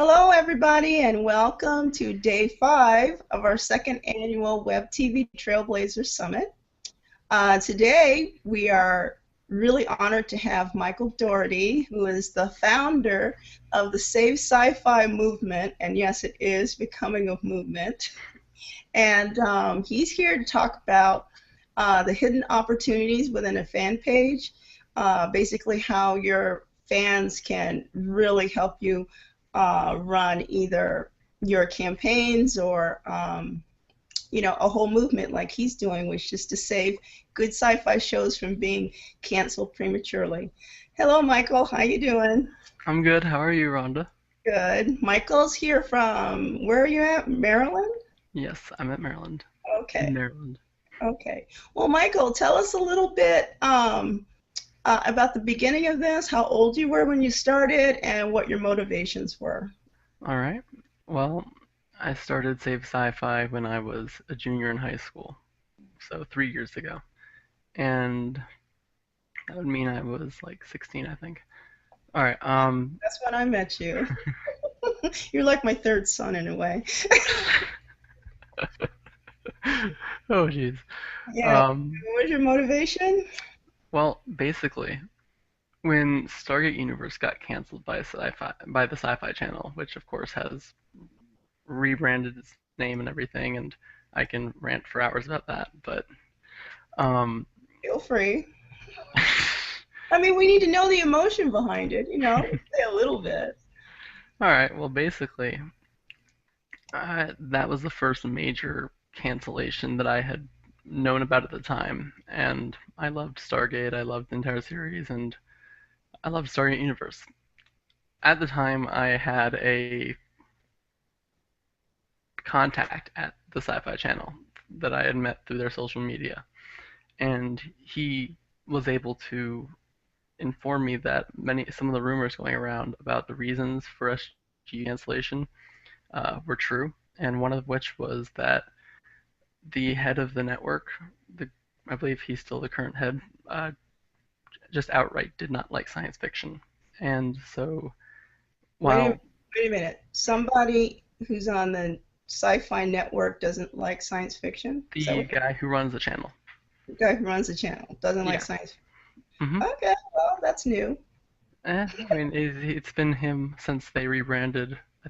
Hello, everybody, and welcome to day 5 of our second annual Web TV Trailblazers Summit. Today, we are really honored to have Michael Daugherty, who is the founder of the Save Sci-Fi movement, and yes, it is becoming a movement. And he's here to talk about the hidden opportunities within a fan page, basically how your fans can really help you run either your campaigns or a whole movement like he's doing, which is to save good sci-fi shows from being canceled prematurely. Hello, Michael. How you doing? I'm good. How are you, Rhonda? Good. Michael's here from, where are you at? Maryland? Yes, I'm at Maryland. In Okay. Maryland. Okay. Well, Michael, tell us a little bit about the beginning of this, how old you were when you started, and what your motivations were. All right. Well, I started Save Sci-Fi when I was a junior in high school, so 3 years ago. And that would mean I was like 16, I think. All right. That's when I met you. You're like my third son in a way. Oh, jeez. Yeah. Um, What was your motivation? well, basically, when Stargate Universe got canceled by the Sci-Fi Channel, which of course has rebranded its name and everything, and I can rant for hours about that, but um, Feel free. I mean, we need to know the emotion behind it, say a little bit. all right. Well, basically, that was the first major cancellation that I had known about at the time, and I loved Stargate. I loved the entire series, and I loved Stargate Universe. At the time, I had a contact at the Sci-Fi Channel that I had met through their social media, and he was able to inform me that some of the rumors going around about the reasons for SG cancellation were true, and one of which was that the head of the network, the I believe he's still the current head, just outright did not like science fiction, and so Wait a, while wait a minute. Somebody who's on the Sci-Fi Network doesn't like science fiction? Is that the what guy who runs the channel, the guy who runs the channel doesn't like yeah, science hmm fiction? Okay, well, that's new. I mean it's been him since they rebranded. I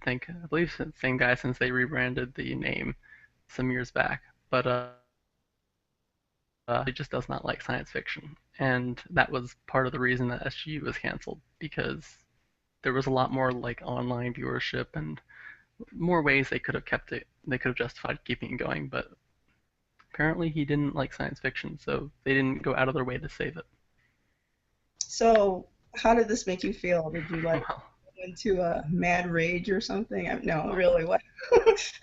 believe it's the same guy since they rebranded the name some years back, but he just does not like science fiction, and that was part of the reason that SGU was canceled because there was a lot more like online viewership and more ways they could have kept it. They could have justified keeping it going, but apparently he didn't like science fiction, so they didn't go out of their way to save it. So, how did this make you feel? Did you like Well, go into a mad rage or something? No, well, really, what?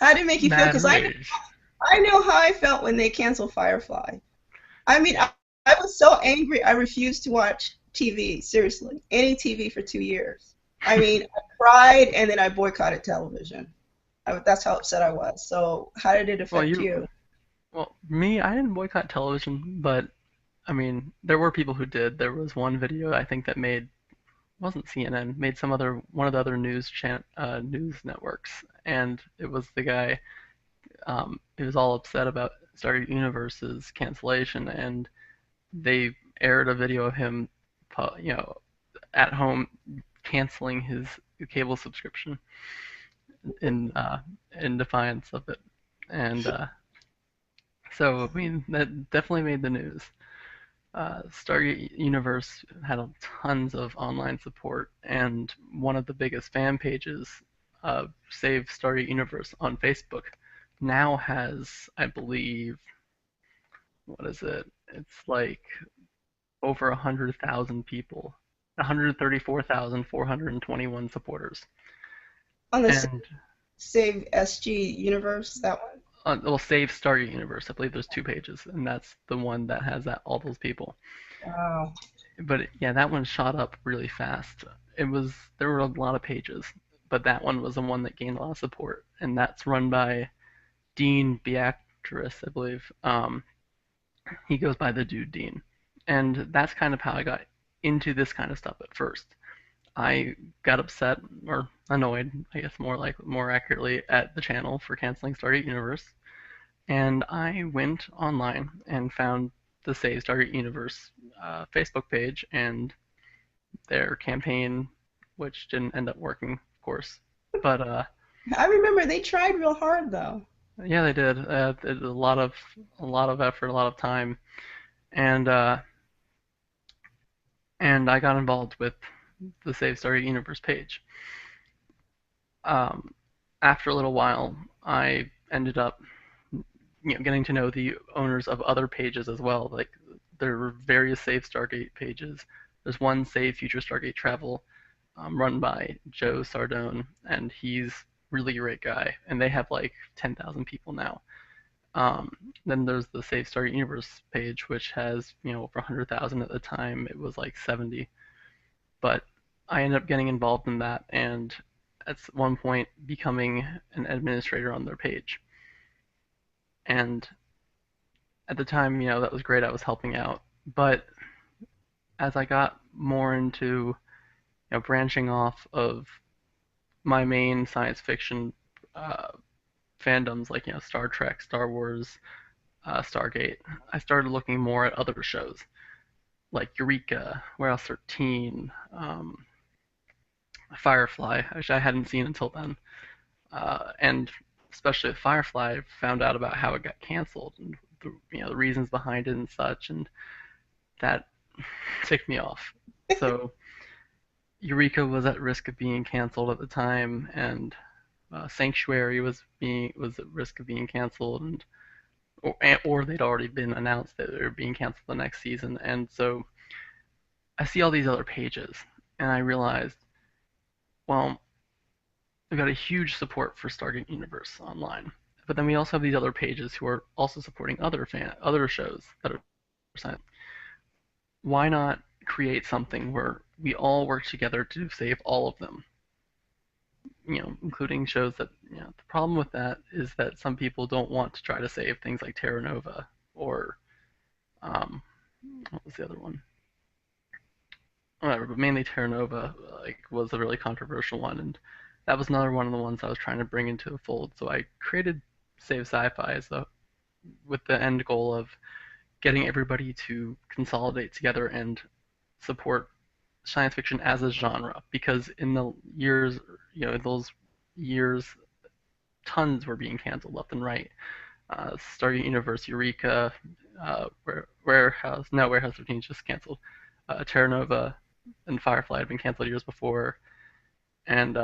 How did it make you feel? mad Because rage. I know how I felt when they canceled Firefly. I mean, I was so angry. I refused to watch TV. Seriously, any TV for 2 years. I mean, I cried and then I boycotted television. That's how upset I was. So, how did it Well, affect you? me, I didn't boycott television, but I mean, there were people who did. There was one video I think that made wasn't CNN, made some other one of the other news networks, and it was the guy. He was all upset about Stargate Universe's cancellation, and they aired a video of him, you know, at home canceling his cable subscription in defiance of it. And so, I mean, that definitely made the news. Stargate Universe had tons of online support, and one of the biggest fan pages of Save Stargate Universe on Facebook now has, I believe, what is it? It's like over 100,000 people, 134,421 supporters. On the And Save SG universe, that one? well, Save Stargate Universe, I believe there's two pages, and that's the one that has all those people. Wow. But yeah, that one shot up really fast. There were a lot of pages, but that one was the one that gained a lot of support, and that's run by Dean Beatrice, I believe. He goes by the dude Dean, and that's kind of how I got into this kind of stuff at first. I got upset or annoyed, I guess more accurately, at the channel for canceling Stargate Universe, and I went online and found the Save Stargate Universe Facebook page and their campaign, which didn't end up working, of course. But I remember they tried real hard though. yeah, they did. It was a lot of effort, a lot of time, and uh, and I got involved with the Save Stargate Universe page. Um, After a little while, I ended up, getting to know the owners of other pages as well. Like there were various Save Stargate pages. There's one Save Future Stargate Travel, run by Joe Sardone, and he's really great guy. And they have like 10,000 people now. Um, then there's the Save Stargate Universe page, which has over 100,000 at the time. It was like 70, but I ended up getting involved in that, and at one point becoming an administrator on their page. And at the time, that was great. I was helping out. But as I got more into, branching off of my main science fiction uh, fandoms, like, Star Trek, Star Wars, Stargate, I started looking more at other shows like Eureka, Warehouse 13, Firefly, which I hadn't seen until then. And especially with Firefly, I found out about how it got canceled and the reasons behind it and such, and that ticked me off. So Eureka was at risk of being canceled at the time, and Sanctuary was at risk of being canceled, or they'd already been announced that they were being canceled the next season. And so I see all these other pages, and I realized, well, we've got a huge support for Stargate Universe online, but then we also have these other pages who are also supporting other shows that are science. Why not create something where we all work together to save all of them? Including shows that, the problem with that is that some people don't want to try to save things like Terra Nova or, um, what was the other one? Whatever, but mainly Terra Nova, like, was a really controversial one, and that was another one of the ones I was trying to bring into the fold. So I created Save Sci-Fi with the end goal of getting everybody to consolidate together and support science fiction as a genre, because in the years, in those years, tons were being canceled left and right. Stargate Universe, Eureka, Warehouse 13 just canceled. Terra Nova and Firefly had been canceled years before, and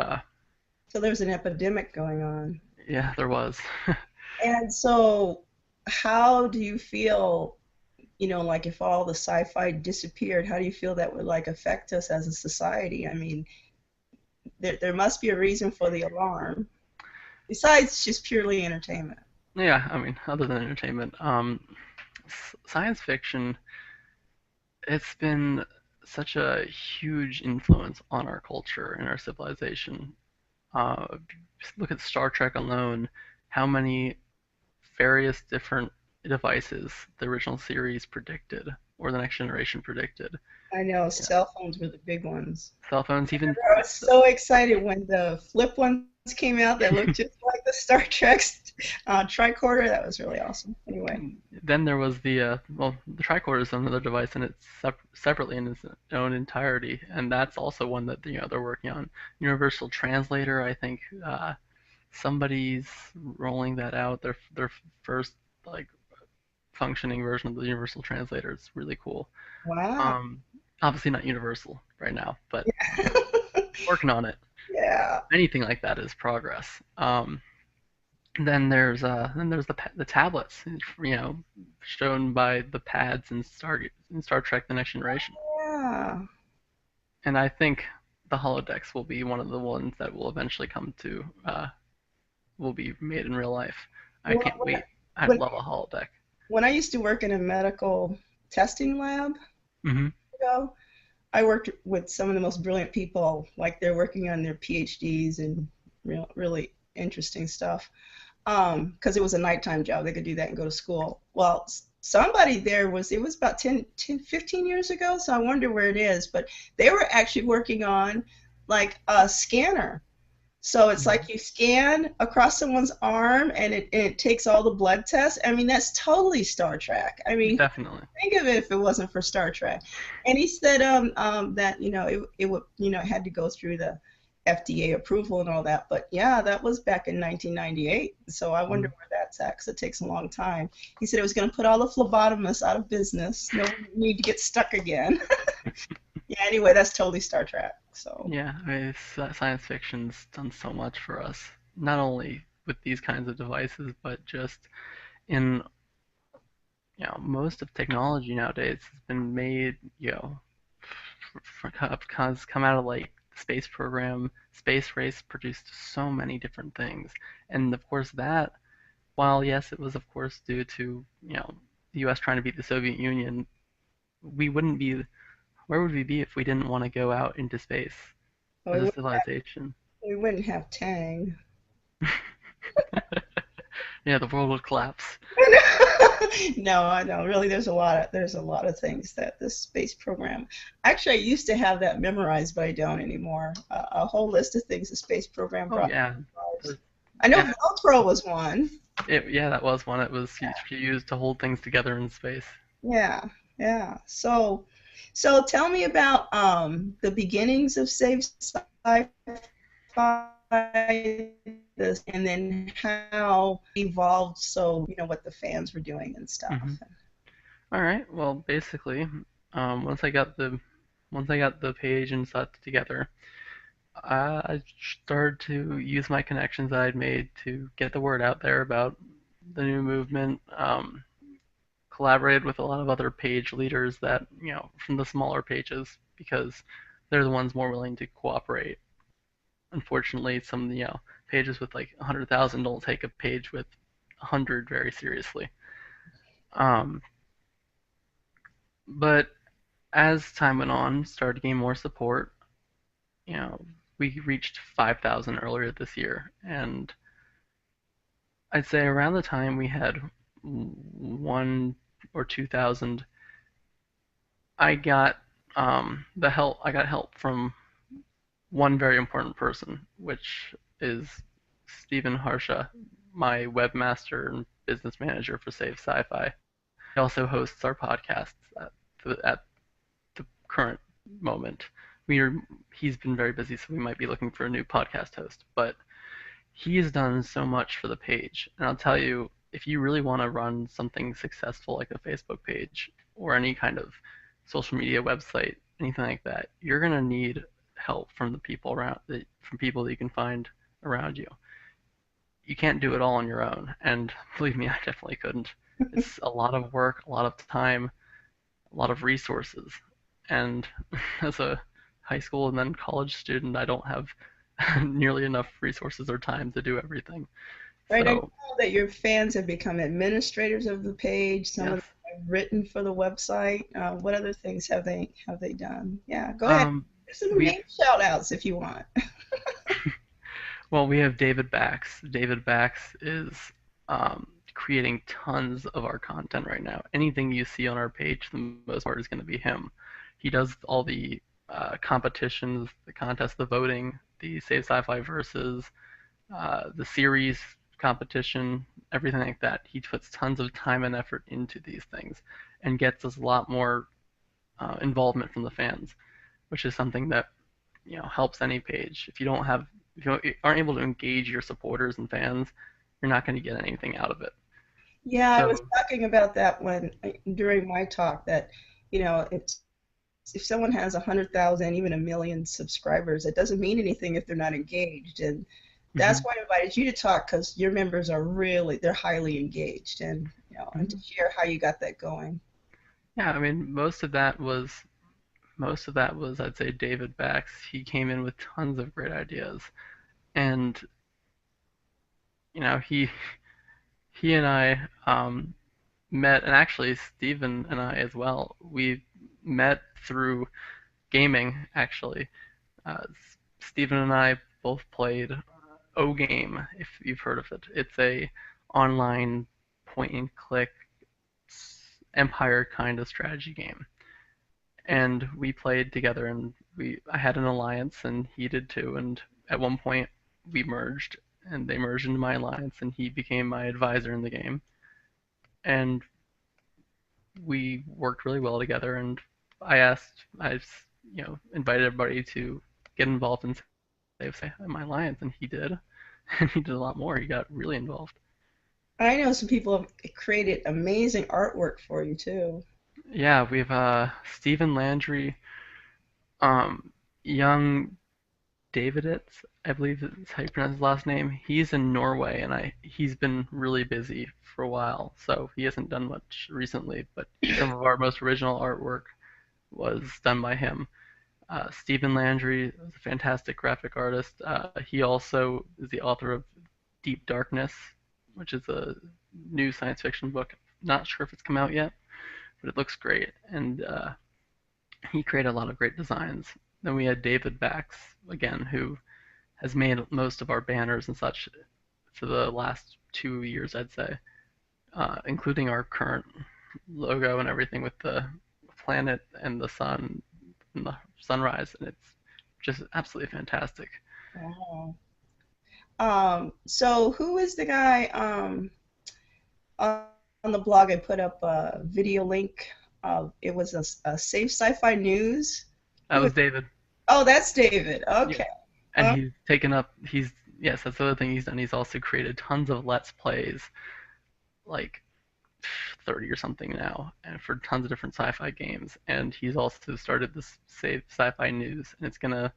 So there's an epidemic going on. yeah, there was. And so how do you feel, like if all the sci-fi disappeared, how do you feel that would like affect us as a society? I mean, there must be a reason for the alarm, besides just purely entertainment. Yeah, I mean, other than entertainment, science fiction, it's been such a huge influence on our culture and our civilization. Just look at Star Trek alone, how many various different devices the original series predicted, or the next generation predicted. I know Yeah. cell phones were the big ones. Cell phones, even. I was so excited when the flip ones came out that looked just like the Star Trek tricorder. That was really awesome. Anyway, Then there was the tricorder is another device, and it's separately in its own entirety, and that's also one that they're working on. Universal Translator, I think somebody's rolling that out. Their first like functioning version of the Universal Translator. It's really cool. wow. Um, Obviously not universal right now, but Yeah. working on it. Yeah. Anything like that is progress. Then there's the tablets, shown by the pads in Star Trek: The Next Generation, Yeah. and I think the holodecks will be one of the ones that will eventually will be made in real life. I Well, can't wait. I'd when, love a holodeck. when I used to work in a medical testing lab, Hmm. ago, I worked with some of the most brilliant people, like they're working on their PhDs and really interesting stuff. Because it was a nighttime job, they could do that and go to school. Well, somebody there it was about 10, 15 years ago, so I wonder where it is, but they were actually working on like a scanner. So it's like you scan across someone's arm and it takes all the blood tests. I mean, that's totally Star Trek. I mean, Definitely. think of it if it wasn't for Star Trek. And he said that it would it had to go through the FDA approval and all that. But yeah, that was back in 1998. So I wonder Mhm. where that's at, 'cause it takes a long time. He said it was going to put all the phlebotomists out of business. No one need to get stuck again. Yeah. Anyway, that's totally Star Trek. So. Yeah, I mean, science fiction's done so much for us, not only with these kinds of devices, but just in, most of technology nowadays has been made, has come out of like the space program, space race produced so many different things. And of course that, while yes, it was of course due to, the US trying to beat the Soviet Union, we wouldn't be, where would we be if we didn't want to go out into space Well, as a civilization? we wouldn't have Tang. Yeah, the world would collapse. No, I know. Really, there's a lot of things that the space program. Actually, I used to have that memorized, but I don't anymore. A whole list of things the space program Oh brought to yeah. our lives. The- I know Yeah, Velcro was one. yeah, that was one. It was used to hold things together in space. Yeah, yeah. So tell me about the beginnings of Save Sci-Fi, this, and then how it evolved. So what the fans were doing and Hmm. stuff. All right. Well, basically, once I got the page and such together, I started to use my connections that I'd made to get the word out there about the new movement. Collaborated with a lot of other page leaders that, from the smaller pages because they're the ones more willing to cooperate. Unfortunately, some, pages with like 100,000 don't take a page with 100 very seriously. Um, but as time went on, started to gain more support. You know, we reached 5,000 earlier this year, and I'd say around the time we had 1 or 2,000, I got the help. I got help from one very important person, which is Stephen Harsha, my webmaster and business manager for Save Sci-Fi. He also hosts our podcasts at the current moment. We are He's been very busy, so we might be looking for a new podcast host. But he has done so much for the page, and I'll tell you, if you really want to run something successful like a Facebook page or any kind of social media website, anything like that, you're gonna need help from the people around, from people that you can find around you. You can't do it all on your own, and believe me, I definitely couldn't. It's a lot of work, a lot of time, a lot of resources. And as a high school and then college student, I don't have nearly enough resources or time to do everything. Right, I know So, that your fans have become administrators of the page. Some of yes. them have written for the website. What other things have they done? Yeah, go ahead. Um, There's some we've name shout outs if you want. well, we have David Bax. David Bax is creating tons of our content right now. Anything you see on our page, for the most part, is going to be him. He does all the competitions, the contests, the voting, the Save Sci-Fi versus, the series competition, everything like that. He puts tons of time and effort into these things and gets us a lot more involvement from the fans, which is something that, helps any page. If you aren't able to engage your supporters and fans, you're not going to get anything out of it. Yeah, I was So, talking about that during my talk that if someone has 100,000, even a million subscribers, it doesn't mean anything if they're not engaged. And that's mhm, why I invited you to talk, because your members are they're highly engaged, and to mhm. share how you got that going. Yeah, I mean, most of that was, I'd say, David Bax. He came in with tons of great ideas, and he and I met, and actually Steven and I as well. We met through gaming, actually. Uh, Steven and I both played O Game, if you've heard of it. It's a online point and click empire kind of strategy game. and we played together, and I had an alliance, and he did too. And at one point, we merged, and they merged into my alliance, and he became my advisor in the game, and we worked really well together. And I invited everybody to get involved in say my alliance, and he did, and he did a lot more. He got really involved. I know some people have created amazing artwork for you too. Yeah, we've Stephen Landry, um, young Daviditz, I believe is how you pronounce his last name. He's in Norway, and he's been really busy for a while, so he hasn't done much recently. But some of our most original artwork was done by him. Stephen Landry is a fantastic graphic artist. He also is the author of Deep Darkness, which is a new science fiction book. Not sure if it's come out yet, but it looks great, and he created a lot of great designs. Then we had David Bax again, who has made most of our banners and such for the last 2 years, I'd say, including our current logo and everything with the planet and the sun and the sunrise, and it's just absolutely fantastic. Wow. So who is the guy on the blog? I put up a video link. It was a Safe Sci-Fi News. That Who was is, David. oh, that's David. Yeah, Okay. and Uh, he's taken up. He's Yes, that's the other thing he's done. He's also created tons of Let's Plays, like 30 or something now, and for tons of different sci-fi games. And he's also started this Save Sci-Fi News, and it's gonna.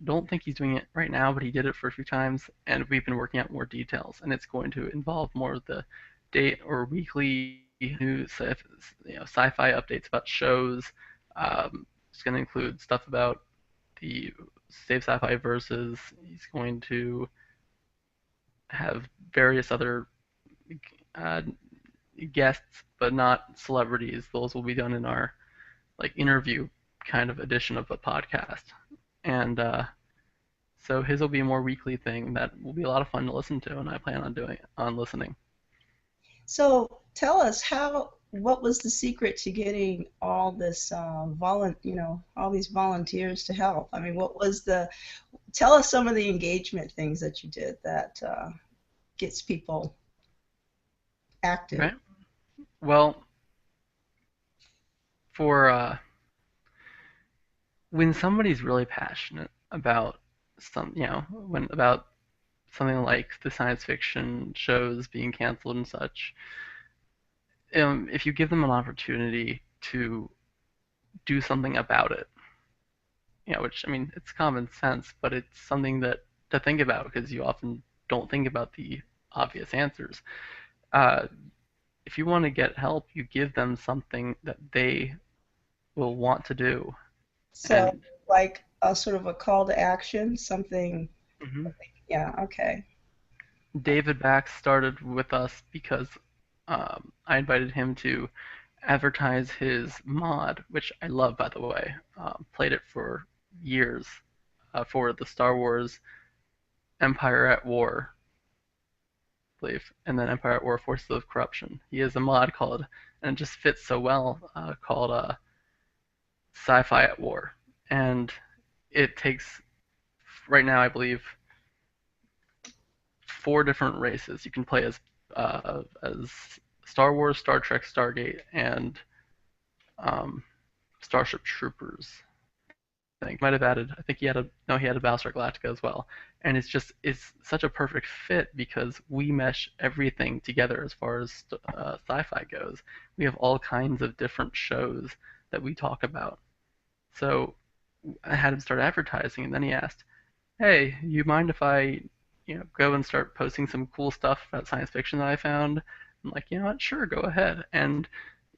Don't think he's doing it right now, but he did it for a few times, and we've been working out more details, and it's going to involve more of the date or weekly news, sci-fi updates about shows. It's going to include stuff about the Save Sci-Fi verses. He's going to have various other uh, guests, but not celebrities. Those will be done in our like interview kind of edition of the podcast. And so his will be a more weekly thing that will be a lot of fun to listen to, and I plan on listening. so tell us what was the secret to getting all this all these volunteers to help? I mean, tell us some of the engagement things that you did that gets people active. Right? Well, for when somebody's really passionate about about something like the science fiction shows being canceled and such, if you give them an opportunity to do something about it, which I mean, it's common sense, but it's something that to think about because you often don't think about the obvious answers. Uh, if you want to get help, you give them something that they will want to do. So, And like a sort of a call to action, something. mhm. Yeah, okay. David Bax started with us because I invited him to advertise his mod, which I love, by the way. Played it for years for the Star Wars Empire at War, I believe, and then Empire at War Forces of Corruption. He has a mod called, and it just fits so well, called Sci-Fi at War. And it takes, right now, I believe, four different races. You can play as Star Wars, Star Trek, Stargate, and um, Starship Troopers. I think might have added. I think he had a no. He had a Battlestar Galactica as well, and it's such a perfect fit because we mesh everything together as far as sci-fi goes. We have all kinds of different shows that we talk about. So I had him start advertising, and then he asked, "Hey, you mind if I, go and start posting some cool stuff about science fiction that I found?" I'm like, you know what? Sure, go ahead. And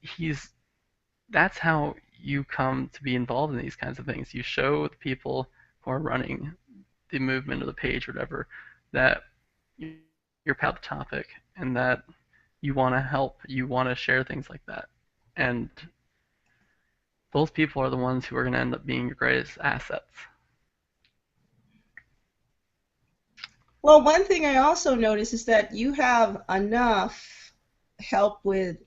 he's that's how you come to be involved in these kinds of things. You show the people who are running the movement of the page or whatever that you're about the topic and that you want to help, you want to share things like that. And those people are the ones who are going to end up being your greatest assets. Well, one thing I also noticed is that you have enough help with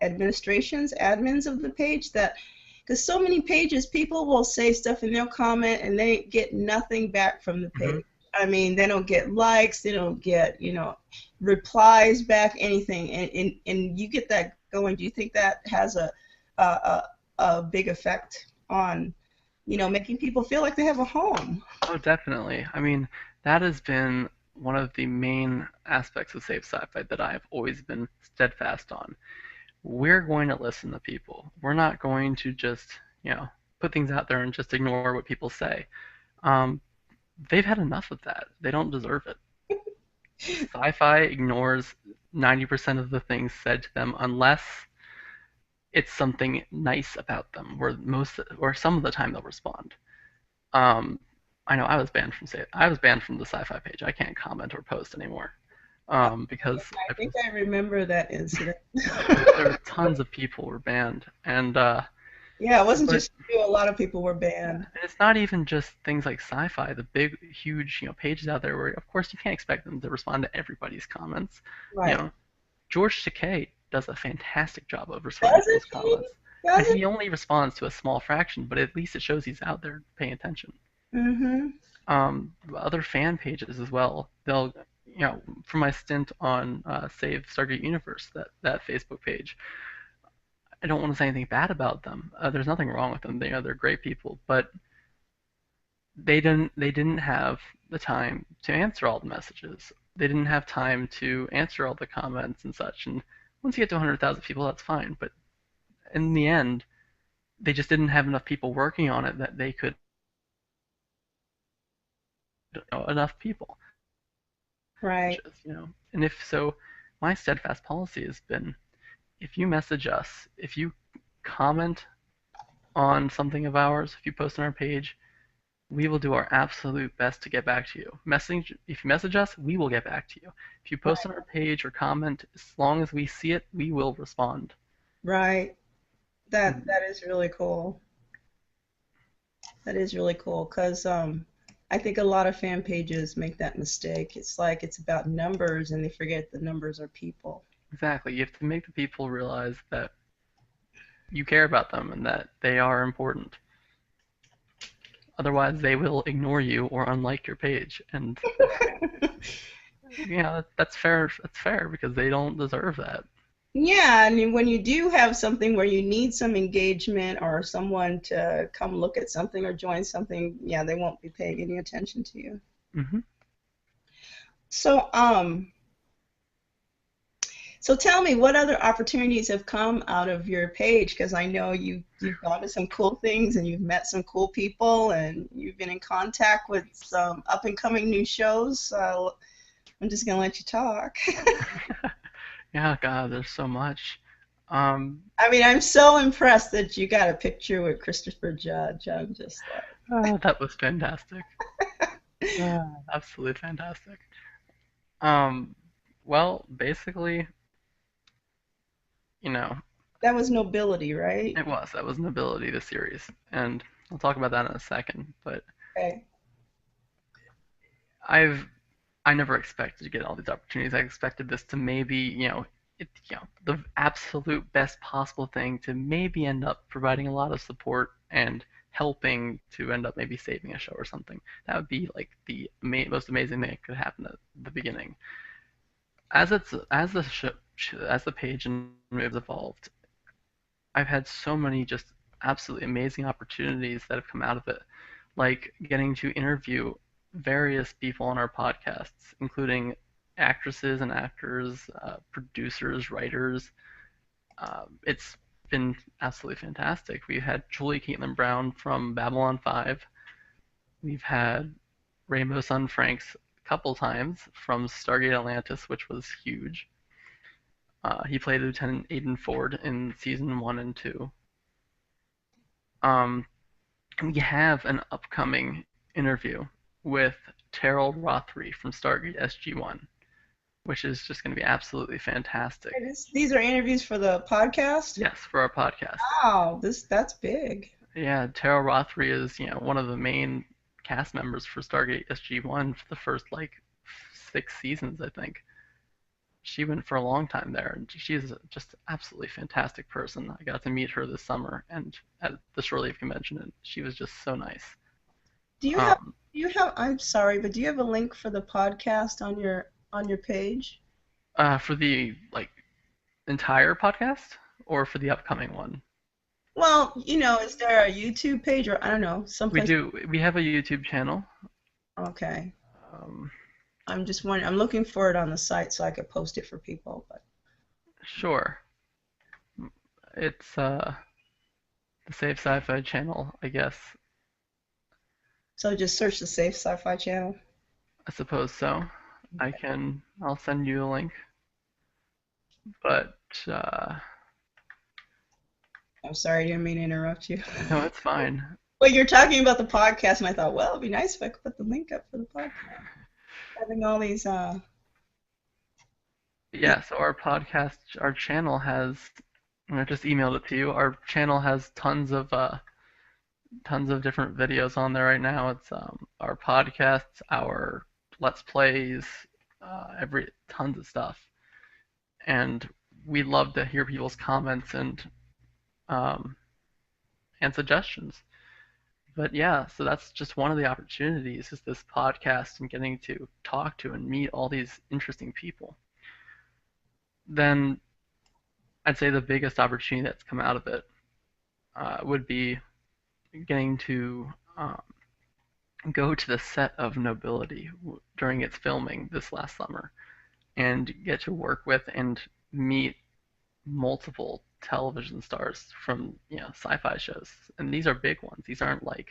administrations, admins of the page that because so many pages, people will say stuff and they'll comment and they get nothing back from the Hmm. page. I mean, they don't get likes, they don't get, replies back, anything, and you get that going. Do you think that has a, a big effect on, making people feel like they have a home? Oh, definitely. I mean, that has been one of the main aspects of Safe Sci-Fi that I've always been steadfast on. We're going to listen to people. We're not going to just, put things out there and just ignore what people say. Um, they've had enough of that. They don't deserve it. Sci-fi ignores 90% of the things said to them unless it's something nice about them, where or some of the time they'll respond. Um, I know I was banned from the sci-fi page. I can't comment or post anymore because I think I remember that incident. there were tons of people were banned, and Yeah, it wasn't but just you. A lot of people were yeah, banned. and it's not even just things like sci-fi. The big, huge, pages out there where, of course, you can't expect them to respond to everybody's comments. You Right. know, George Takei does a fantastic job of responding to Doesn't those he? comments, and Does it? he only responds to a small fraction, but at least it shows he's out there paying attention. Mm-hmm. Other fan pages as well. They'll, from my stint on Save Stargate Universe, that Facebook page, I don't want to say anything bad about them. There's nothing wrong with them. They're great people, but they didn't have the time to answer all the messages. They didn't have time to answer all the comments and such. And once you get to 100,000 people, that's fine. But in the end, they just didn't have enough people working on it that they could, enough people. Right. Messages. And if so, my steadfast policy has been, if you message us, if you comment on something of ours, if you post on our page, we will do our absolute best to get back to you. If you message us, we will get back to you. If you post on our page or comment, as long as we see it, we will respond. Right. That Mhm. that is really cool. That is really cool because I think a lot of fan pages make that mistake. It's like it's about numbers and they forget the numbers are people. Exactly. You have to make the people realize that you care about them and that they are important. Otherwise, they will ignore you or unlike your page, and that's fair. That's fair because they don't deserve that. Yeah, and when you do have something where you need some engagement or someone to come look at something or join something, yeah, they won't be paying any attention to you. Hmm. So, so tell me, what other opportunities have come out of your page? Because I know you've gone to some cool things and you've met some cool people and you've been in contact with some up and coming new shows. So I'm just gonna let you talk. Yeah, God, there's so much. Um, I mean, I'm so impressed that you got a picture with Christopher Judge. I'm just like, that was fantastic. Absolutely fantastic. Well, basically, you know, that was nobility, right? that was Nobility, the series, and I'll talk about that in a second. But Okay. I've I never expected to get all these opportunities. I expected this to maybe, the absolute best possible thing to maybe end up providing a lot of support and helping to end up maybe saving a show or something. That would be like the most amazing thing that could happen at the beginning. As the page and moves evolved, I've had so many just absolutely amazing opportunities that have come out of it, like getting to interview various people on our podcasts, including actresses and actors, producers, writers. It's been absolutely fantastic. We had Julie Caitlin Brown from Babylon 5. We've had Rainbow Sun Franks a couple times from Stargate Atlantis, which was huge. He played Lieutenant Aiden Ford in season 1 and 2. Um, we have an upcoming interview with Terrell Rothery from Stargate SG-1, which is just going to be absolutely fantastic. These are interviews for the podcast. Yes, for our podcast. Wow, that's big. Yeah, Terrell Rothery is, one of the main cast members for Stargate SG-1 for the first like 6 seasons, I think. she went for a long time there, and she's just absolutely fantastic person. I got to meet her this summer and at the Shore Leave convention, and she was just so nice. Do you have Um, I'm sorry, but do you have a link for the podcast on your page? for the like entire podcast or for the upcoming one? Well, is there a YouTube page or I don't know, We someplace? do. We have a YouTube channel. Okay. Um, I'm just wondering. I'm looking for it on the site so I could post it for people. But sure. It's the Safe Sci-Fi channel, I guess. so just search the Safe Sci-Fi channel. I suppose so. I'll send you a link. But I'm sorry, I didn't mean to interrupt you. no, it's fine. Well, you're talking about the podcast, and I thought, well, it'd be nice if I could put the link up for the podcast. Having all these, Yeah, so our channel has, and I just emailed it to you. Our channel has tons of different videos on there right now. It's our podcasts, our let's plays, every tons of stuff, and we love to hear people's comments um, and suggestions. But yeah, so that's just one of the opportunities is this podcast and getting to talk to and meet all these interesting people. Then I'd say the biggest opportunity that's come out of it would be getting to go to the set of Nobility during its filming this last summer and get to work with and meet multiple television stars from sci-fi shows. And these are big ones. These aren't like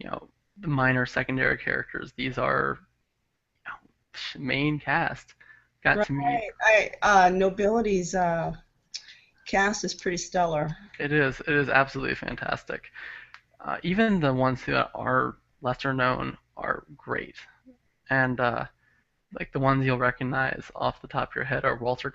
the minor secondary characters. These are main cast. Got right. to meet. Nobility's cast is pretty stellar. It is absolutely fantastic. Even the ones who are lesser known are great, and like the ones you'll recognize off the top of your head are Walter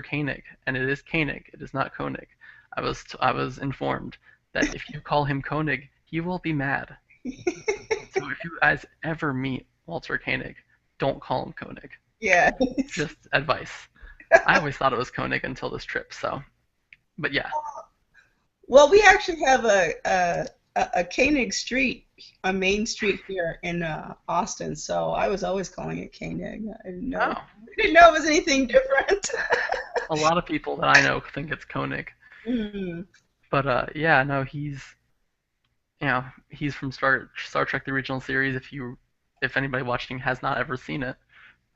Koenig, and it is Koenig. It is not Koenig. I was informed that if you call him Koenig, he will be mad. So if you guys ever meet Walter Koenig, don't call him Koenig. Yeah. Just advice. I always thought it was Koenig until this trip. So, but yeah. Well, we actually have a Koenig Street, a main street here in Austin. So I was always calling it Koenig. I didn't know. Oh, I didn't know it was anything different. a lot of people that I know think it's Koenig. Mm. But yeah, no, he's from Star Trek: The Original Series. If anybody watching has not ever seen it,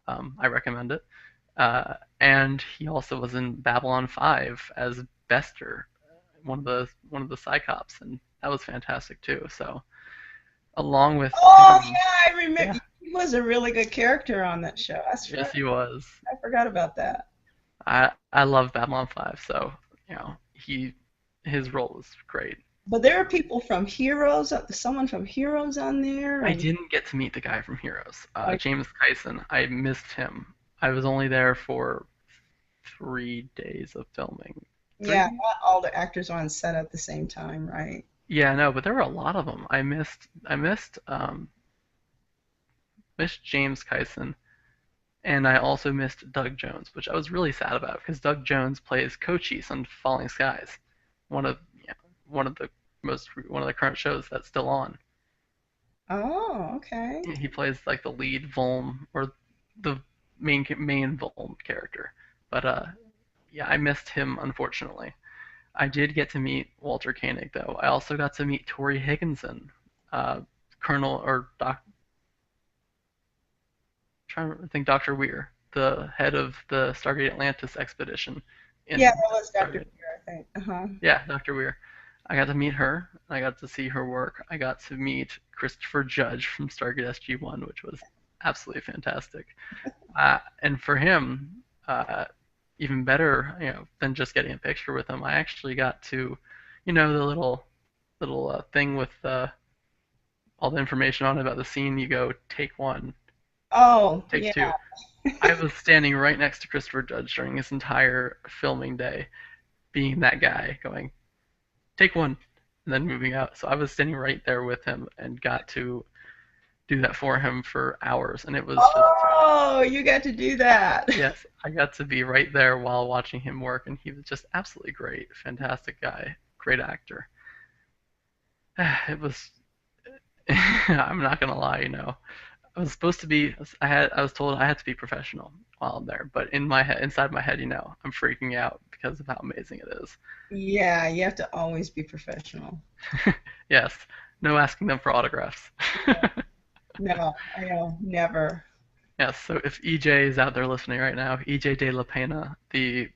I recommend it. And he also was in Babylon 5 as Bester, one of the Psychops, and that was fantastic too. So along with Oh him, yeah, I remember. yeah, He was a really good character on that show. yes, he was. I forgot about that. I love Babylon 5, so his role was great. But there are people from Heroes, someone from Heroes on there, I and didn't get to meet the guy from Heroes, like James Kyson. I missed him. I was only there for 3 days of filming. yeah, 3 days? not all the actors are on set at the same time, right? Yeah, no, but there were a lot of them. I missed James Kyson, and I also missed Doug Jones, which I was really sad about because Doug Jones plays Cochise on Falling Skies, one of one of the one of the current shows that's still on. Oh, okay. He plays like the lead Volm or the main Volm character. But yeah, I missed him unfortunately. I did get to meet Walter Koenig though. I also got to meet Tori Higginson, Colonel or trying to think Dr. Weir, the head of the Stargate Atlantis expedition Yeah, in that was Dr. Stargate. Beer, I think. Uh-huh. Yeah, Dr. Weir. I got to meet her. I got to see her work. I got to meet Christopher Judge from Stargate SG-1, which was absolutely fantastic. And for him, even better, than just getting a picture with him, I actually got to, the little thing with all the information on it about the scene. You go take one, Oh, take yeah. two. I was standing right next to Christopher Judge during this entire filming day, being that guy, going take one, and then moving out. So I was standing right there with him and got to do that for him for hours, and it was just Oh, you got to do that. yes, I got to be right there while watching him work, and he was just absolutely great, fantastic guy, great actor. It was. I'm not gonna lie, I was supposed to be. I was told I had to be professional while I'm there, but in my head, inside my head, I'm freaking out because of how amazing it is. Yeah, you have to always be professional. Yes, no asking them for autographs. No, I know, never. Yes, so if EJ is out there listening right now, EJ De La Pena, the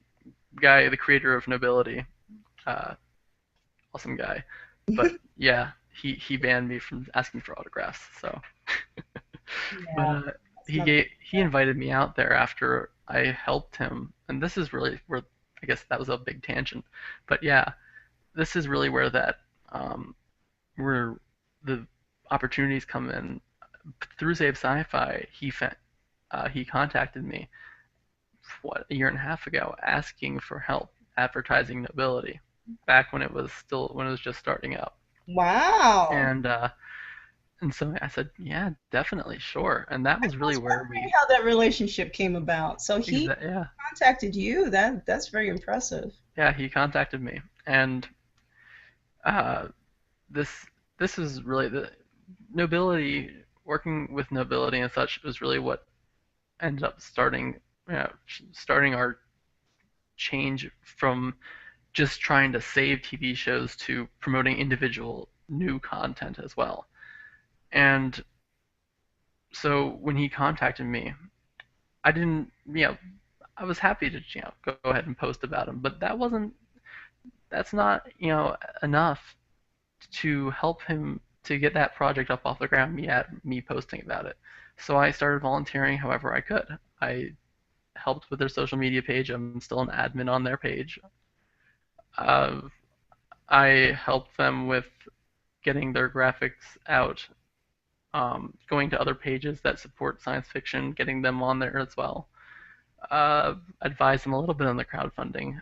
guy, the creator of Nobility, uh, awesome guy. But yeah, he banned me from asking for autographs. So, but Yeah, that's not a he invited me out there after I helped him, and this is really where I guess that was a big tangent. But yeah, this is really where that where the opportunities come in. Through Save Sci-Fi, he contacted me a year and a half ago asking for help advertising Nobility back when it was just starting up. wow. And so I said, yeah, definitely, sure. And that I was really was where wondering we how that relationship came about. So he yeah, contacted you. That's very impressive. yeah, he contacted me. And uh this this is really the Nobility, working with Nobility and such was really what ended up starting our change from just trying to save TV shows to promoting individual new content as well. And so when he contacted me, I didn't, I was happy to, go ahead and post about him, but that's not, enough to help him to get that project up off the ground, me posting about it. So I started volunteering however I could. I helped with their social media page. I'm still an admin on their page. Uh, I helped them with getting their graphics out, going to other pages that support science fiction, getting them on there as well. Advise them a little bit on the crowdfunding.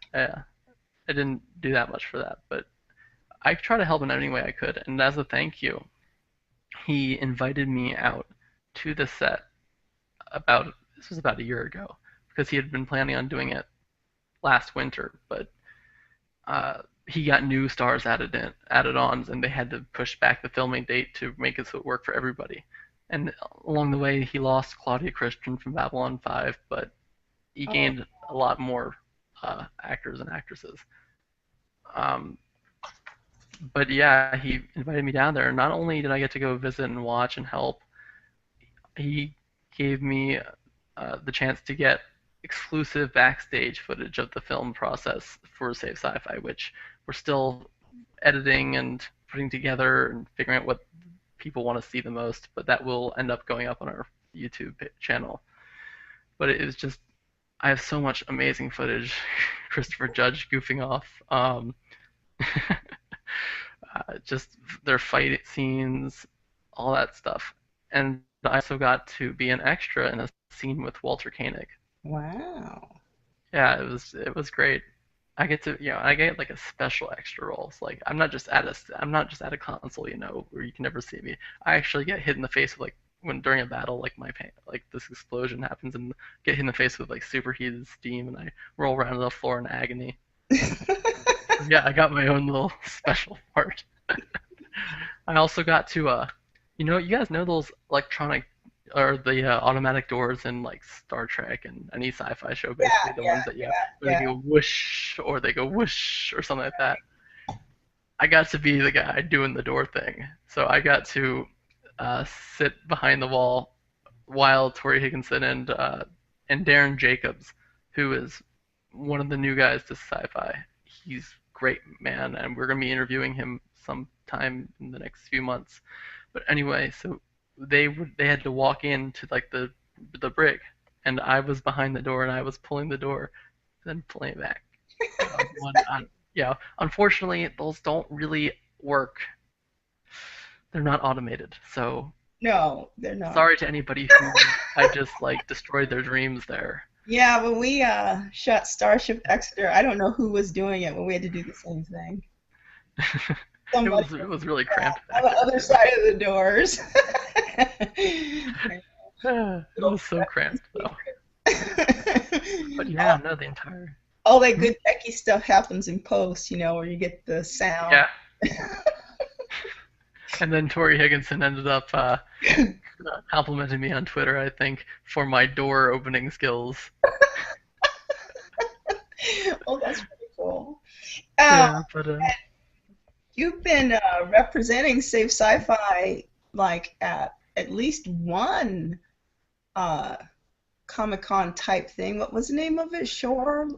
I didn't do that much for that, but I tried to help in any way I could. And as a thank you, he invited me out to the set about this was about a year ago because he had been planning on doing it last winter, but he got new stars added on, and they had to push back the filming date to make it so it worked for everybody. And along the way, he lost Claudia Christian from Babylon 5, but he Oh, gained a lot more actors and actresses. Um, but yeah, he invited me down there. Not only did I get to go visit and watch and help, he gave me the chance to get exclusive backstage footage of the film process for Save Sci-Fi, which we're still editing and putting together and figuring out what people want to see the most. But that will end up going up on our YouTube channel. But it was just I have so much amazing footage. Christopher Judge goofing off. Just their fight scenes, all that stuff. And I also got to be an extra in a scene with Walter Koenig. wow. Yeah, it was great. I get to I get like a special extra role. It's like I'm not just at a console, where you can never see me. I actually get hit in the face with like when during a battle, like like this explosion happens and get hit in the face with like superheated steam, and I roll around on the floor in agony. So yeah, I got my own little special part. I also got to you guys know those electronic or the automatic doors in like Star Trek and any sci-fi show, Yeah, basically the yeah, ones that where yeah, they go whoosh or they go whoosh or something like that. I got to be the guy doing the door thing, so I got to sit behind the wall while Tori Higginson and Darren Jacobs, who is one of the new guys to sci-fi. He's great, man, and we're gonna be interviewing him sometime in the next few months. But anyway, so they had to walk into like the brig, and I was behind the door and I was pulling the door, then pulling it back. Yeah, unfortunately, those don't really work. They're not automated, so no, they're not. sorry to anybody who I just like destroyed their dreams there. Yeah, when we shot Starship Exeter, I don't know who was doing it, but we had to do the same thing. somebody it was really cramped on back the there other too. side of the doors. It was so cramped though. But all, yeah, no, the entire. all that Hmm? good techie stuff happens in post, where you get the sound. Yeah, and then Tori Higginson ended up complimenting me on Twitter, I think, for my door opening skills. Oh, that's pretty cool. Um, Yeah, but you've been representing Safe Sci-Fi like at least one uh, Comic-Con type thing. What was the name of it? Shore.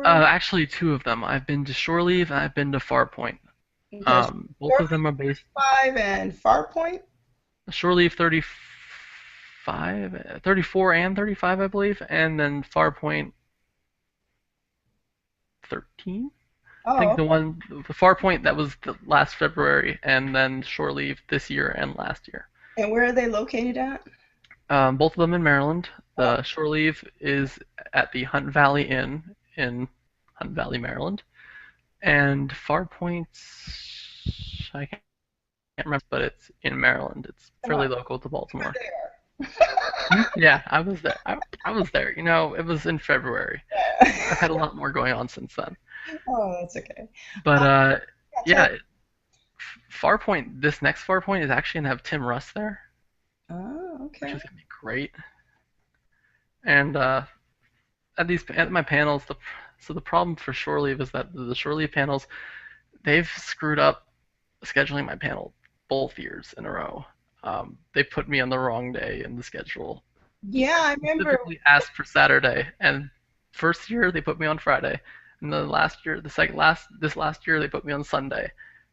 actually two of them. I've been to Shore Leave and I've been to Farpoint. Okay, Both Shore of them are based. 5 and Farpoint. Shore Leave 35, 34 and 35, I believe, and then Farpoint 13. I think Oh, the Farpoint that was the last February, and then Shore Leave this year and last year. and where are they located at? Both of them in Maryland. Oh, The Shore Leave is at the Hunt Valley Inn in Hunt Valley, Maryland, and Farpoint, I can't remember, but it's in Maryland. It's oh, fairly local to you're Baltimore. there. Hmm? Yeah, I was there. I was there. It was in February. I've had a lot more going on since then. Oh, that's okay. But Yeah, tell. yeah, Farpoint. This next Farpoint is actually gonna have Tim Russ there, Oh, which okay. is gonna be great. And at my panels, the problem for Shore Leave is that the Shore Leave panels they've screwed up scheduling my panel both years in a row. They put me on the wrong day in the schedule. Yeah, I I remember. specifically asked for Saturday, and first year they put me on Friday, and the last year, the second last this last year they put me on Sunday,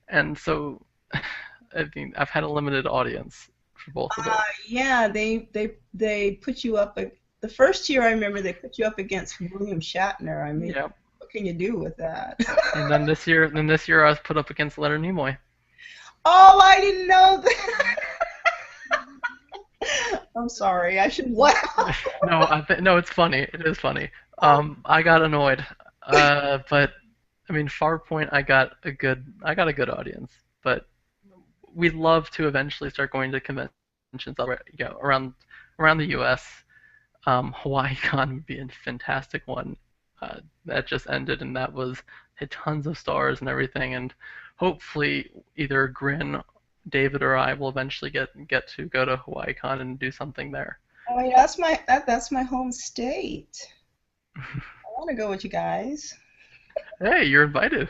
and so I mean I've had a limited audience for both of those. Yeah, they put you up. The first year, I remember they put you up against William Shatner. I mean, Yeah, what can you do with that? and then this year I was put up against Leonard Nimoy. Oh, I didn't know that. I'm sorry. I should laugh. No, it's funny. It is funny. Oh, I got annoyed, but I mean, Farpoint, I got a good audience, but we'd love to eventually start going to conventions around the U.S. HawaiiCon would be a fantastic one. That just ended, and that was had tons of stars and everything, and hopefully either Grin, David, or I will eventually get to go to HawaiiCon and do something there. oh, yeah, that's my home state. I want to go with you guys. Hey, you're invited.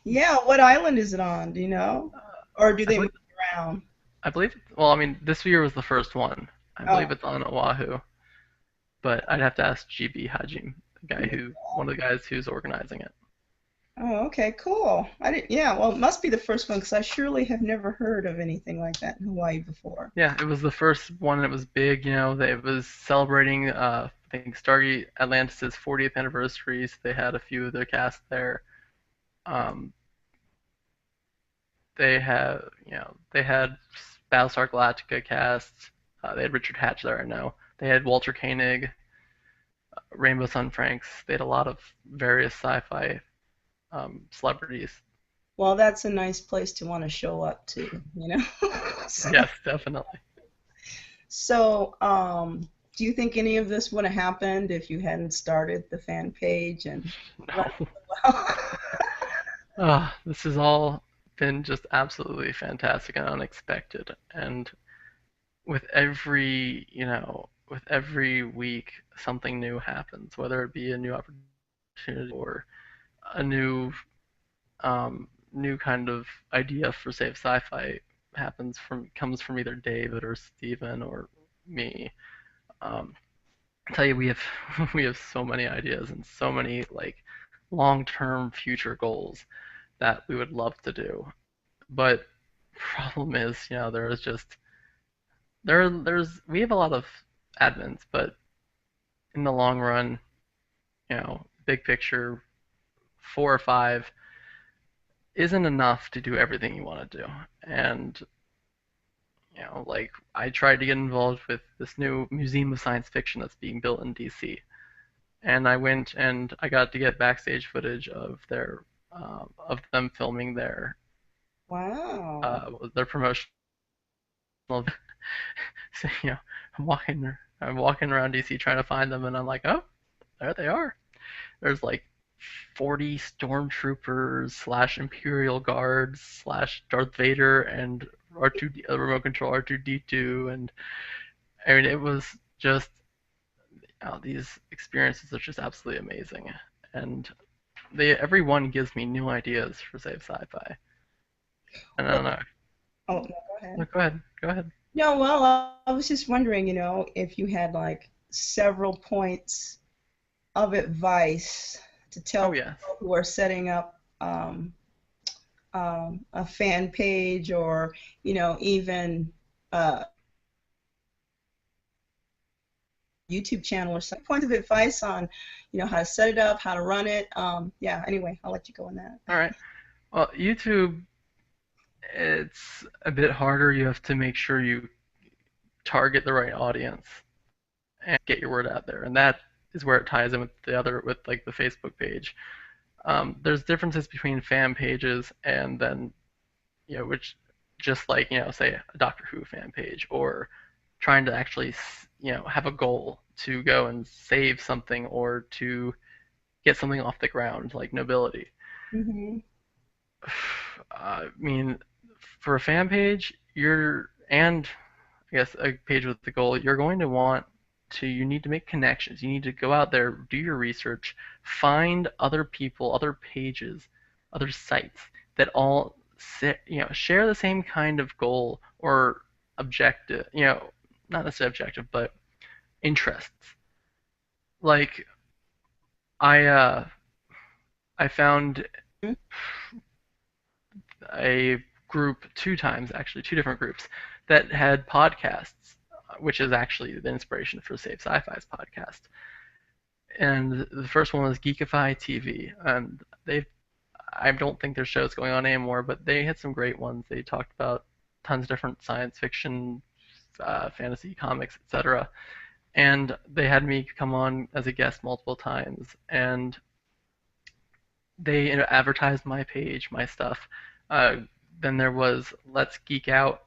Yeah, what island is it on? Do you know? Or do I they move believe around? I believe. Well, I mean, this year was the first one. I Oh, believe it's on Oahu, but I'd have to ask GB Hajim, one of the guys who's organizing it. oh, okay, cool. I didn't. Yeah, well, it must be the first one because I surely have never heard of anything like that in Hawaii before. Yeah, it was the first one. And it was big. It was celebrating, I think, Stargate Atlantis' 40th anniversary. So they had a few of their cast there. Um, they had Battlestar Galactica cast. They had Richard Hatch there, I know. They had Walter Koenig, Rainbow Sun Franks. They had a lot of various sci-fi celebrities. Well, that's a nice place to want to show up to. Yes, definitely. So, do you think any of this would have happened if you hadn't started the fan page and run No. well? This has all been just absolutely fantastic and unexpected. And with every week, something new happens, whether it be a new opportunity or a new kind of idea for safe sci-fi comes from either David or Steven or me. I tell you, we have we have so many ideas and so many like long-term future goals that we would love to do. But problem is, there is just there's we have a lot of admins, but in the long run, big picture, 4 or 5 isn't enough to do everything you want to do. And like I tried to get involved with this new Museum of Science Fiction that's being built in DC, and I went and I got to get backstage footage of their of them filming Wow. their promotional. So, I'm walking around DC trying to find them, and I'm like, oh, there they are. There's like 40 stormtroopers slash Imperial guards slash Darth Vader and R2 remote control R2D2, and I mean it was just these experiences are just absolutely amazing, and they every one gives me new ideas for Save Sci-Fi. And I Well, don't know. oh, no, go ahead. No, go ahead. Go ahead. No, well, I was just wondering, if you had like several points of advice to tell Oh yes. people who are setting up a fan page or, even YouTube channel or some point of advice on, how to set it up, how to run it. Yeah, anyway, I'll let you go on that. All right. Well, YouTube, it's a bit harder. You have to make sure you target the right audience and get your word out there, and that is where it ties in with like the Facebook page. There's differences between fan pages and then which just like say a Doctor Who fan page or trying to actually have a goal to go and save something or to get something off the ground like nobility. Hmm. I mean, for a fan page, and I guess a page with the goal, you're going to you need to make connections. You need to go out there, do your research, find other people, other pages, other sites that all share the same kind of goal or objective, not necessarily objective, but interests. Like I uh I found a group two times, actually, two different groups that had podcasts, which is actually the inspiration for Save Sci-Fi's podcast. And the first one was Geekify TV, and I don't think their show's going on anymore, but they had some great ones. They talked about tons of different science fiction, fantasy, comics, etc. And they had me come on as a guest multiple times, and they advertised my page, my stuff. Uh, then there was Let's Geek Out,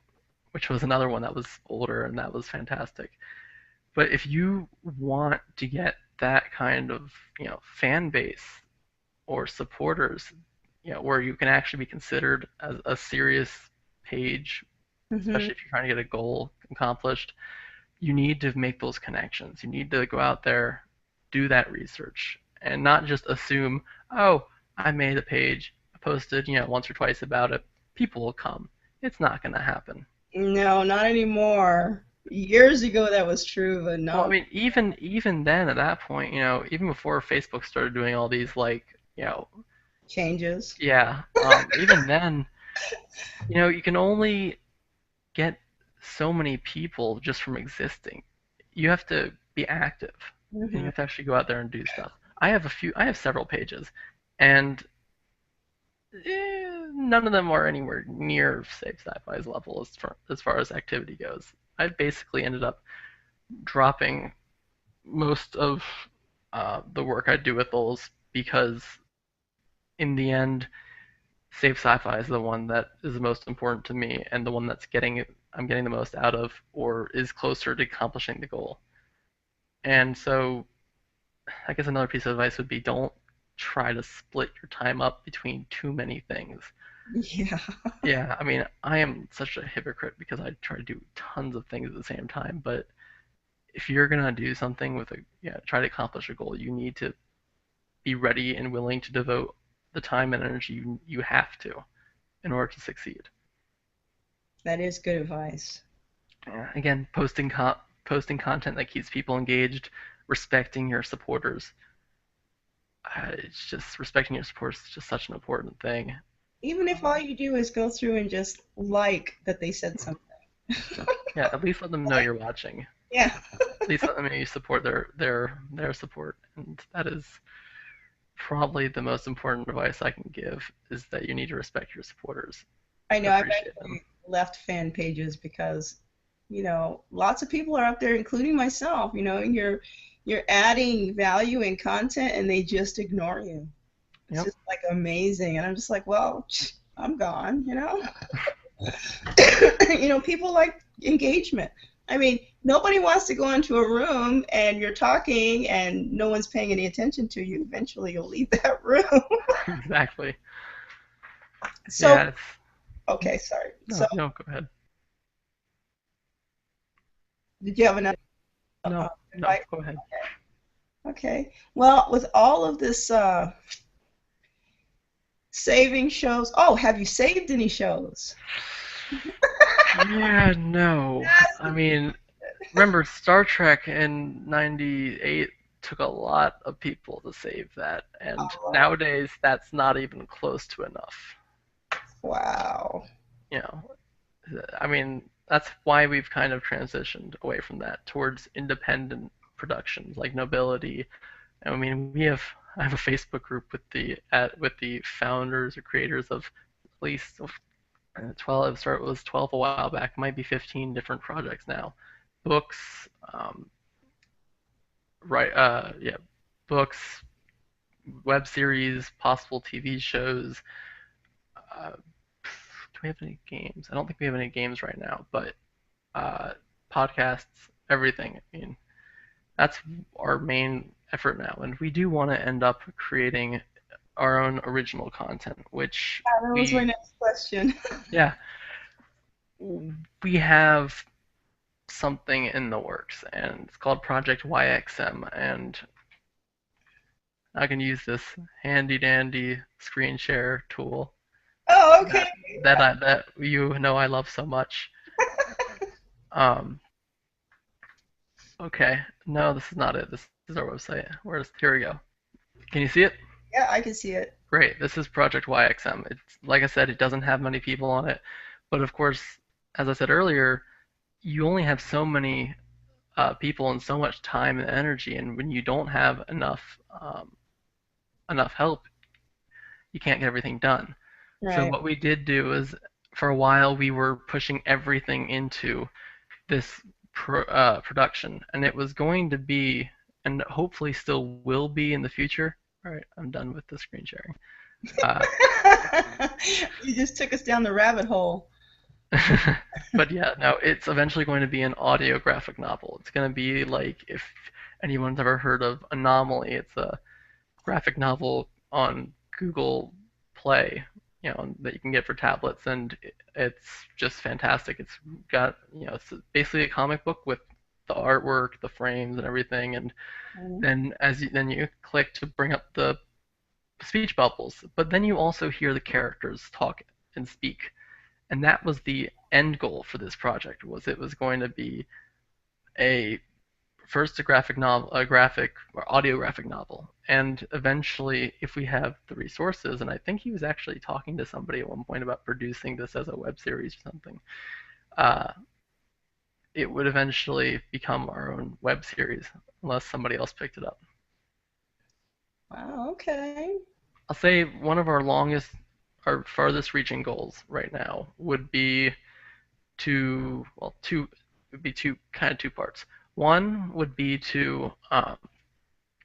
which was another one that was older, and that was fantastic. But if you want to get that kind of fan base or supporters, where you can actually be considered as a serious page, Hmm. especially if you're trying to get a goal accomplished, you need to make those connections. You need to go out there, do that research, and not just assume, oh, I made a page, I posted, once or twice about it, people will come. It's not going to happen. No, not anymore. Years ago that was true, but Well, I no mean, even then, at that point, even before Facebook started doing all these like, changes. yeah, even then, you can only get so many people just from existing. You have to be active, and you Hmm. have to actually go out there and do stuff. I have several pages, and none of them are anywhere near Save Sci-Fi's level as far as activity goes. I basically ended up dropping most of the work I do with those because in the end, Save Sci-Fi is the one that is the most important to me and the one I'm getting the most out of or is closer to accomplishing the goal. And so I guess another piece of advice would be don't try to split your time up between too many things. Yeah. Yeah, I mean, I am such a hypocrite because I try to do tons of things at the same time, but if you're gonna do something try to accomplish a goal, you need to be ready and willing to devote the time and energy you have to in order to succeed. That is good advice. Again, posting content that keeps people engaged, respecting your supporters. It's just respecting your supporters is just such an important thing. Even if all you do is go through and just like that they said something. Yeah, at least let them know you're watching. Yeah. At least let them know you support their support, and that is probably the most important advice I can give is that you need to respect your supporters, I know I've appreciate them. actually left fan pages because, lots of people are out there, including myself, you're adding value and content and they just ignore you. It's Yep. just like amazing. And I'm just like, well, I'm gone, you know? People like engagement. I mean, nobody wants to go into a room and you're talking and no one's paying any attention to you. Eventually, you'll leave that room. Exactly. So, Yeah. It's okay, sorry. So, no, no. Go ahead. did you have another No, no. invite? Go ahead. Okay. Well, with all of this saving shows, oh, have you saved any shows? Yeah. No. I mean, remember Star Trek in '98 took a lot of people to save that, and Oh, nowadays that's not even close to enough. wow. You know, I mean, that's why we've kind of transitioned away from that towards independent productions like Nobility. I mean, I have a Facebook group with the founders or creators of at least 12. It was 12 a while back. Might be 15 different projects now. Books, right? Yeah, books, web series, possible TV shows. Do we have any games? I don't think we have any games right now, but uh, podcasts, everything. I mean, that's our main effort now, and we do want to end up creating our own original content, which That was my we, next question. yeah, we have something in the works, and it's called Project YXM, and I can use this handy dandy screen share tool Oh, okay. that you know I love so much. Um, okay, no, this is not it. This is our website. Here we go. Can you see it? Yeah, I can see it. Great. This is Project YXM. It's like I said, it doesn't have many people on it, but of course, as I said earlier, you only have so many people and so much time and energy, and when you don't have enough help, you can't get everything done. So Right. what we did do is, for a while, we were pushing everything into this production, and it was going to be, and hopefully still will be in the future. All right, I'm done with the screen sharing. Uh, You just took us down the rabbit hole. but yeah, no, it's eventually going to be an audio graphic novel. It's going to be like if anyone's ever heard of Anomaly, it's a graphic novel on Google Play, that you can get for tablets, and it's just fantastic. It's got, it's basically a comic book with the artwork, the frames, and everything, and Mhm. then you click to bring up the speech bubbles, but then you also hear the characters talk and speak, and that was the end goal for this project. Was it was going to be a first a graphic novel, a graphic or audio graphic novel, and eventually, if we have the resources, and I think he was actually talking to somebody at one point about producing this as a web series or something, uh, it would eventually become our own web series unless somebody else picked it up. Wow, okay. I'll say one of our farthest reaching goals right now would be two would be two parts. One would be to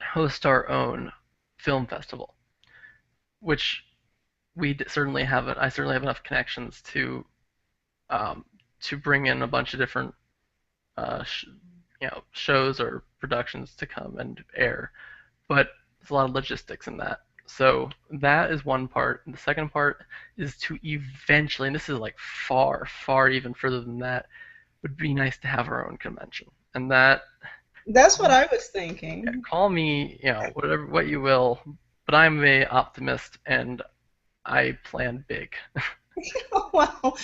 host our own film festival, which certainly have. I certainly have enough connections um, to bring in a bunch of different shows or productions to come and air. But there's a lot of logistics in that. So that is one part. And the second part is to eventually, and this is like far, far even further than that, would be nice to have our own convention. And that, That's what I was thinking. call me, whatever, what you will, but I'm a optimist and I plan big. Wow.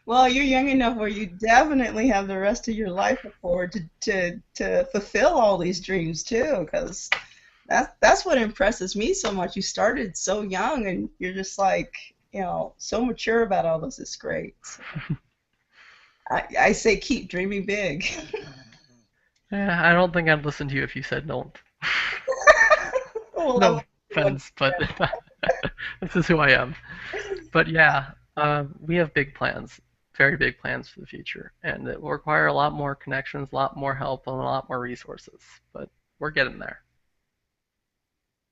Well, you're young enough where you definitely have the rest of your life forward to fulfill all these dreams too, because that's what impresses me so much. You started so young and you're just like, so mature about all this. It's great. So I say keep dreaming big. I don't think I'd listen to you if you said don't. Well, No offense, but this is who I am. But yeah, we have big plans, very big plans for the future, and it will require a lot more connections, a lot more help, and a lot more resources. But we're getting there.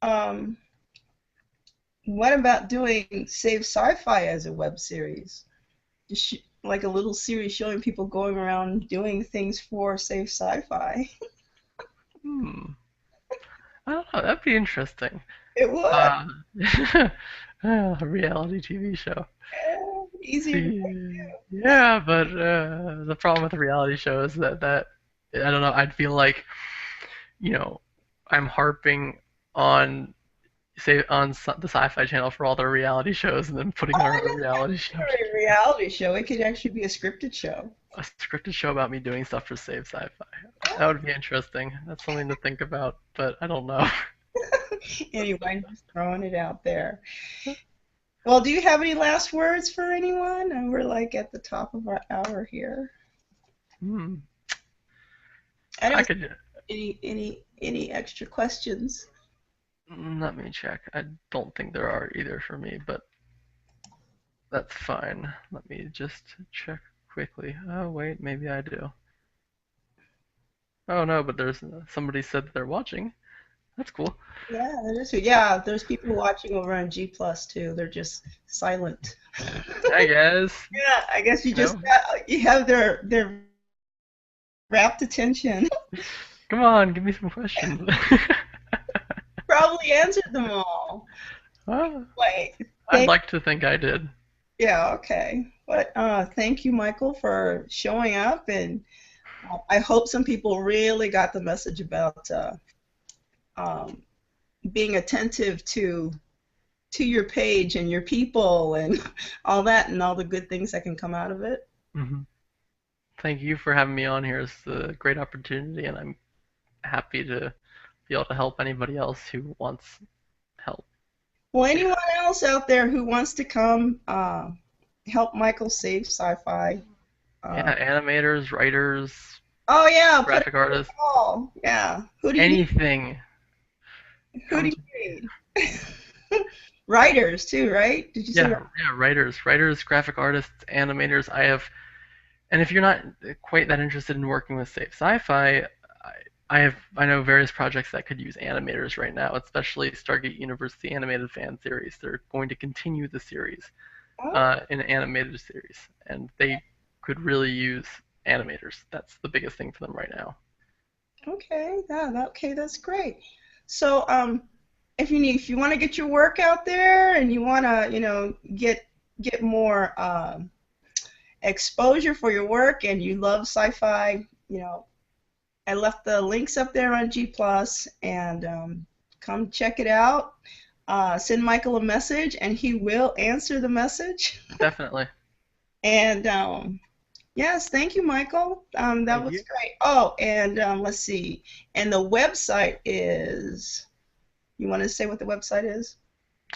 um, what about doing Save Sci-Fi as a web series? Like a little series showing people going around doing things for Save Sci-Fi. Hmm. I don't know. That'd be interesting. It would. Uh, a reality TV show. Yeah, easier to make. See, yeah, but the problem with the reality show is that I don't know. I'd feel like you know I'm harping on the Sci-Fi Channel for all their reality shows and then putting our own reality show For a together. reality show, it could actually be a scripted show. A scripted show about me doing stuff for Save Sci-Fi. That would be interesting. That's something to think about, but I don't know. Anyway, just throwing it out there. Well, do you have any last words for anyone? We're like at the top of our hour here. Hmm. I I don't could. see any extra questions. Let me check. I don't think there are either for me, but that's fine. Let me just check quickly. Oh, wait, maybe I do. Oh, no, but there's somebody said that they're watching. That's cool. Yeah, that is. Yeah, there's people watching over on G Plus too. They're just silent. I guess, Yeah, I guess you you just know, you have their rapt attention. come on, give me some questions. Probably answered them all. Ah, Wait, I'd thank. like to think I did. Yeah, okay. But thank you, Michael, for showing up, and I hope some people really got the message about um, being attentive to your page and your people and all that and all the good things that can come out of it. Hmm. Thank you for having me on here. It's a great opportunity, and I'm happy to be able to help anybody else who wants help. Well, anyone else out there who wants to come help Michael save sci-fi? Uh, Yeah, animators, writers, oh yeah, put it graphic on the artists, wall. Yeah. Who do you need? anything. Who do Come to you need? Writers too, right? Did you say? yeah, writers, graphic artists, animators. And if you're not quite that interested in working with safe sci-fi, I know various projects that could use animators right now, especially Stargate University animated fan series. They're going to continue the series, Oh, in an animated series, and they could really use animators. That's the biggest thing for them right now. okay. Okay, that's great. So, if you want to get your work out there and you want to, get more exposure for your work and you love sci-fi, I left the links up there on G Plus, and come check it out. Send Michael a message, and he will answer the message. Definitely. And yes, thank you, Michael. That Thank was you. great. Oh, and let's see. And the website is. You want to say what the website is?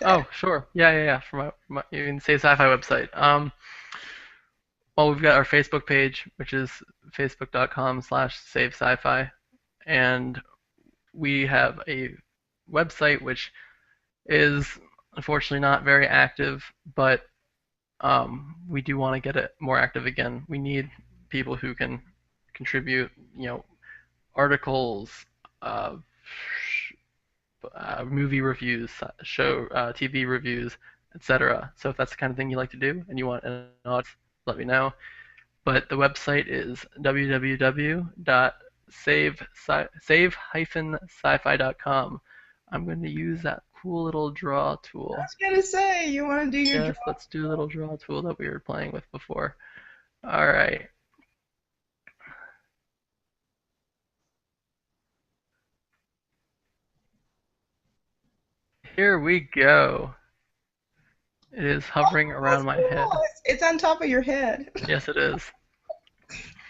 Oh, sure. Yeah. For my you can say sci-fi website. Well, we've got our Facebook page, which is facebook.com/save sci-fi, and we have a website which is unfortunately not very active, but we do want to get it more active again. We need people who can contribute, articles, uh, movie reviews, TV reviews, etc. So if that's the kind of thing you like to do and you want an audience, let me know. But the website is www.save-sci-fi.com. I'm going to use that cool little draw I tool. was gonna say you want to do your Yes, draw. let's do a little draw tool that we were playing with before. All right, here we go. It is hovering Oh, around that's my cool. head. It's on top of your head. Yes, it is.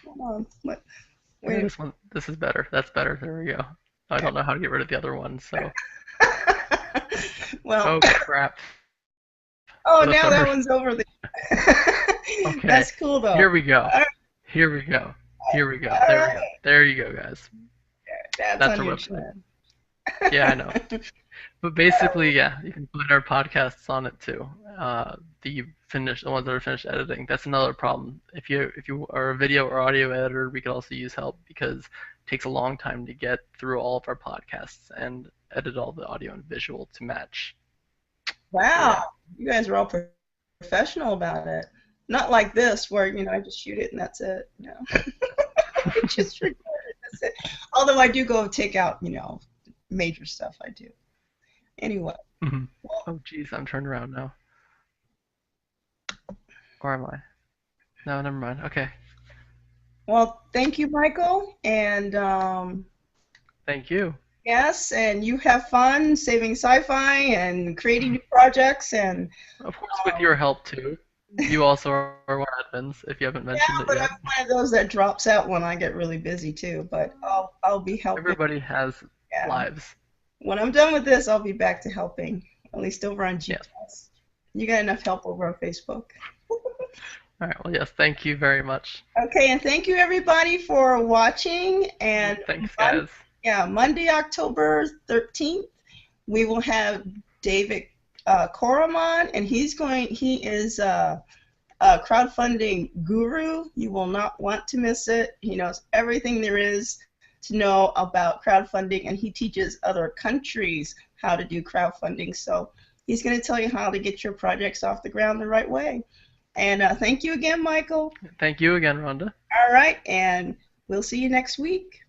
Hold on. Here, Wait. this is better. That's better. There we go. I don't know how to get rid of the other one, so. Well, Oh crap. oh, For the now that third. one's over there. Okay. That's cool though. Here we go. All right, Here we go. Here we go. all There we go. right. There you go, guys. That's That's on our your website. chin. Yeah, I know. But basically, yeah, you can put our podcasts on it too. The ones that are finished editing. That's another problem. If you are a video or audio editor, we could also use help because it takes a long time to get through all of our podcasts and edit all the audio and visual to match. So yeah. Wow, you guys are all professional about it. Not like this, where I just shoot it and that's it. No, I just record it. That's it. Although I do go take out, major stuff. I do. Anyway, Mhm. Oh geez, I'm turned around now. Or am I? No, never mind. Okay. well, thank you, Michael, and Thank you. yes, and you have fun saving sci-fi and creating new projects and Of course, with your help too. You also are one of the admins, if you haven't yeah, mentioned it but yet. I'm one of those that drops out when I get really busy too. But I'll be helping. Everybody has Yeah. lives. When I'm done with this, I'll be back to helping, at least over on Yes. GCast. You got enough help over on Facebook. All right. Well, yes. Thank you very much. Okay, and thank you everybody for watching. And Thanks, guys. Monday, October 13th, we will have David Koreman, and he is a crowdfunding guru. You will not want to miss it. He knows everything there is to know about crowdfunding, and he teaches other countries how to do crowdfunding. So he's going to tell you how to get your projects off the ground the right way. And thank you again, Michael. Thank you again, Rhonda. All right, and we'll see you next week.